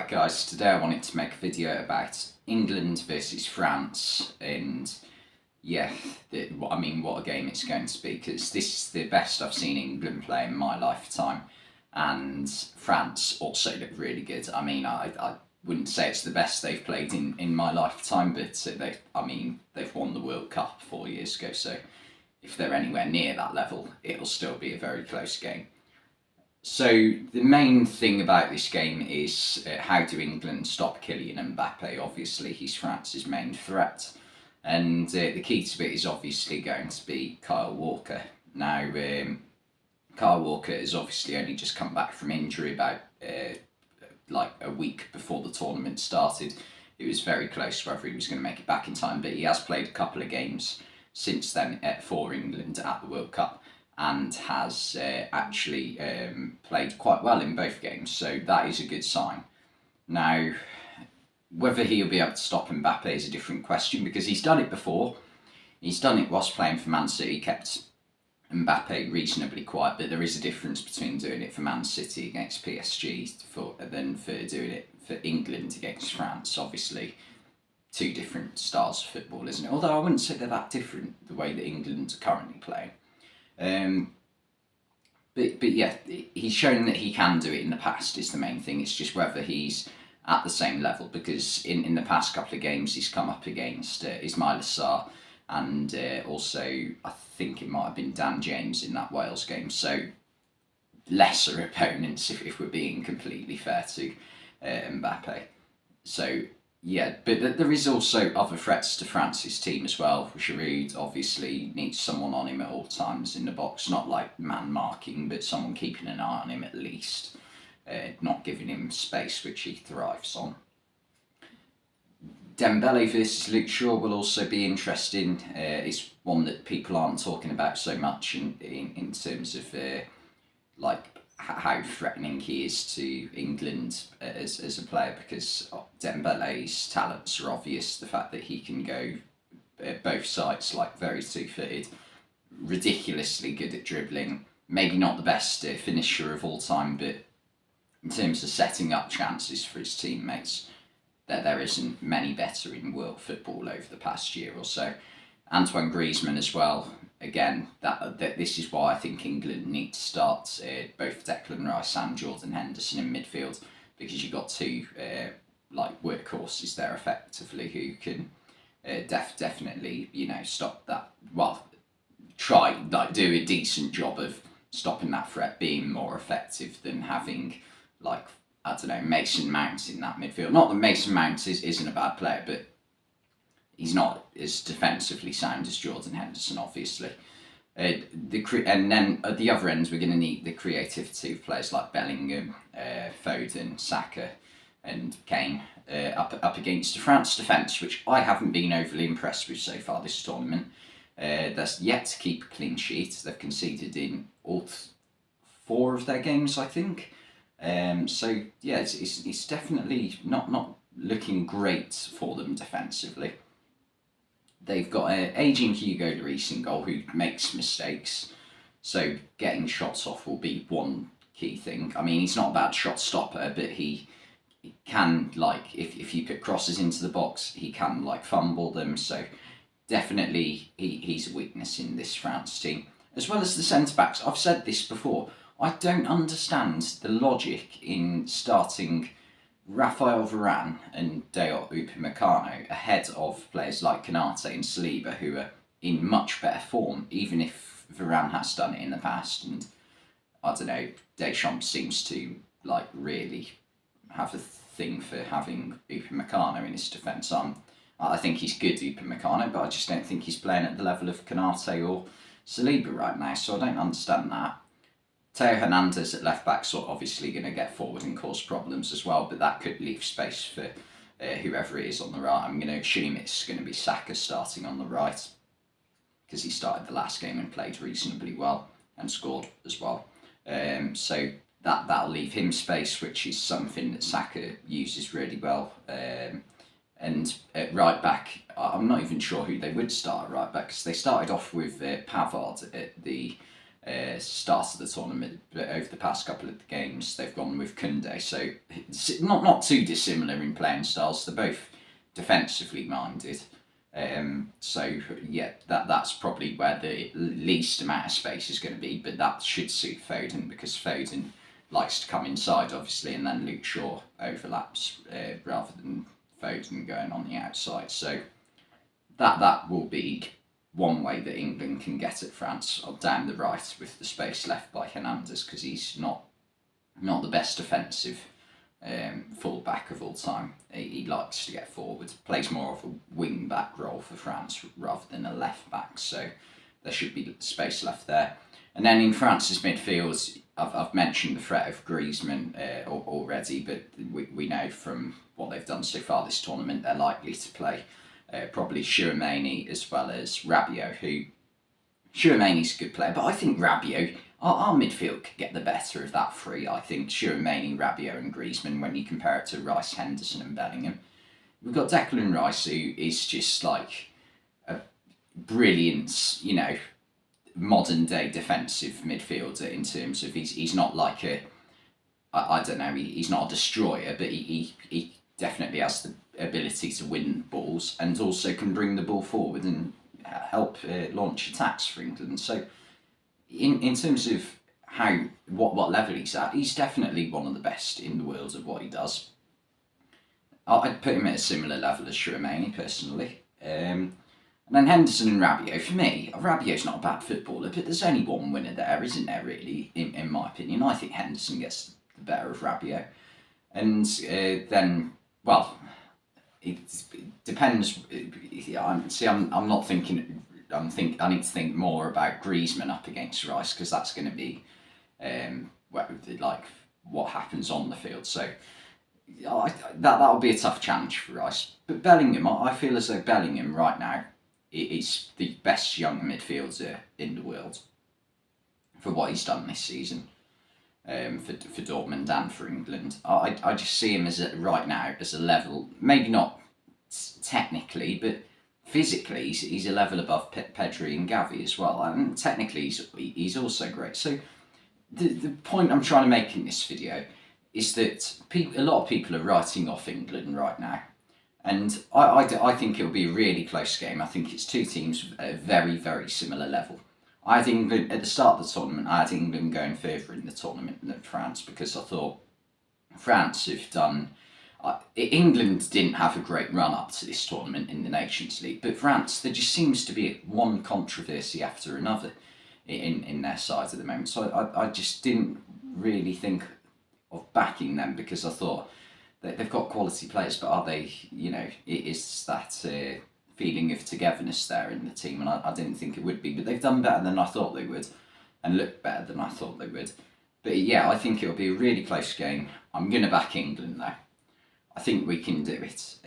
Right guys, today I wanted to make a video about England versus France, and yeah, what a game it's going to be, because this is the best I've seen England play in my lifetime, and France also look really good. I wouldn't say it's the best they've played in my lifetime, but they've won the World Cup 4 years ago, so if they're anywhere near that level, it'll still be a very close game. So the main thing about this game is how do England stop Kylian Mbappe? Obviously, he's France's main threat, and the key to it is obviously going to be Kyle Walker. Now, Kyle Walker has obviously only just come back from injury about like a week before the tournament started. It was very close whether he was going to make it back in time, but he has played a couple of games since then for England at the World Cup, and has actually played quite well in both games, so that is a good sign. Now, whether he'll be able to stop Mbappe is a different question, because he's done it before. He's done it whilst playing for Man City, kept Mbappe reasonably quiet, but there is a difference between doing it for Man City against PSG than for doing it for England against France. Obviously, two different styles of football, isn't it? Although I wouldn't say they're that different, the way that England are currently playing. But yeah, he's shown that he can do it in the past is the main thing. It's just whether he's at the same level, because in the past couple of games he's come up against Ismaila Sarr, and also I think it might have been Dan James in that Wales game, so lesser opponents if we're being completely fair to Mbappe. So yeah, but there is also other threats to France's team as well. Giroud obviously needs someone on him at all times in the box, not like man marking, but someone keeping an eye on him at least, not giving him space, which he thrives on. Dembele versus Luke Shaw will also be interesting. It's one that people aren't talking about so much in terms of like how threatening he is to England as a player, because Dembele's talents are obvious. The fact that he can go both sides, like very two-footed, ridiculously good at dribbling, maybe not the best finisher of all time, but in terms of setting up chances for his teammates, there isn't many better in world football over the past year or so. Antoine Griezmann as well. Again, that this is why I think England need to start both Declan Rice and Jordan Henderson in midfield, because you've got two like workhorses there effectively who can definitely stop that. Well, try do a decent job of stopping that threat being more effective than having Mason Mount in that midfield. Not that Mason Mount isn't a bad player, but he's not as defensively sound as Jordan Henderson, obviously. And then at the other end, we're going to need the creativity of players like Bellingham, Foden, Saka, and Kane up against the France defence, which I haven't been overly impressed with so far this tournament. That's yet to keep a clean sheet. They've conceded in all 4 of their games, I think. So yeah, it's definitely not looking great for them defensively. They've got ageing Hugo Lloris in goal, who makes mistakes, so getting shots off will be one key thing. I mean, he's not a bad shot stopper, but he can, if you put crosses into the box, he can fumble them, so definitely he's a weakness in this France team. As well as the centre-backs, I've said this before, I don't understand the logic in starting Raphael Varane and Dayot Upamecano ahead of players like Konate and Saliba, who are in much better form, even if Varane has done it in the past. And I don't know, Deschamps seems to really have a thing for having Upamecano in his defence. I think he's good, Upamecano, but I just don't think he's playing at the level of Konate or Saliba right now, so I don't understand that. Theo Hernandez at left back, so obviously going to get forward and cause problems as well, but that could leave space for whoever it is on the right. I'm going to assume it's going to be Saka starting on the right, because he started the last game and played reasonably well and scored as well. So that'll leave him space, which is something that Saka uses really well. And at right back, I'm not even sure who they would start at right back, because they started off with Pavard at the start of the tournament, but over the past couple of games they've gone with Koundé, so it's not too dissimilar in playing styles. They're both defensively minded, so yeah, that's probably where the least amount of space is going to be, but that should suit Foden because Foden likes to come inside obviously, and then Luke Shaw overlaps rather than Foden going on the outside. So that will be one way that England can get at France, down the right with the space left by Hernandez, because he's not the best defensive full back of all time. He likes to get forward, plays more of a wing back role for France rather than a left back, so there should be space left there. And then in France's midfield, I've mentioned the threat of Griezmann already, but we know from what they've done so far this tournament they're likely to play probably Tchouaméni as well as Rabiot, who Tchouaméni's a good player, but I think Rabiot, our midfield could get the better of that three. I think Tchouaméni, Rabiot and Griezmann, when you compare it to Rice, Henderson and Bellingham. We've got Declan Rice, who is just like a brilliant, modern day defensive midfielder in terms of he's not like I don't know, he's not a destroyer, but he definitely has the ability to win balls and also can bring the ball forward and help launch attacks for England. So in terms of what level he's at, he's definitely one of the best in the world at what he does. I'd put him at a similar level as Tchouaméni personally. And then Henderson and Rabiot, for me, Rabiot's not a bad footballer, but there's only one winner there, isn't there, really, in my opinion. I think Henderson gets the better of Rabiot. And then, well, it depends. I'm not thinking. I need to think more about Griezmann up against Rice, because that's going to be what happens on the field. So that'll be a tough challenge for Rice. But Bellingham, I feel as though Bellingham right now is the best young midfielder in the world for what he's done this season. For Dortmund and for England, I just see him right now as a level, maybe not technically, but physically he's a level above Pedri and Gavi as well, and technically he's also great. So the point I'm trying to make in this video is that a lot of people are writing off England right now, and I think it'll be a really close game. I think it's two teams at a very, very similar level. I had England at the start of the tournament. I had England going further in the tournament than France, because I thought France have done. England didn't have a great run up to this tournament in the Nations League, but France, there just seems to be one controversy after another in their side at the moment. So I just didn't really think of backing them, because I thought that they've got quality players, but are they? It is that. Feeling of togetherness there in the team, and I didn't think it would be, but they've done better than I thought they would and looked better than I thought they would. But yeah, I think it'll be a really close game. I'm going to back England though. I think we can do it.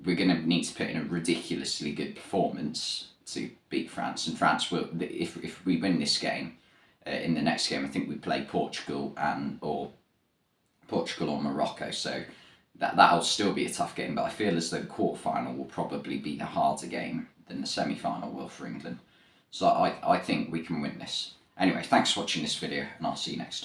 We're going to need to put in a ridiculously good performance to beat France, and France will, if we win this game, in the next game I think we play Portugal or Morocco, so that'll still be a tough game, but I feel as though the quarterfinal will probably be a harder game than the semi-final will for England. So I think we can win this. Anyway, thanks for watching this video, and I'll see you next time.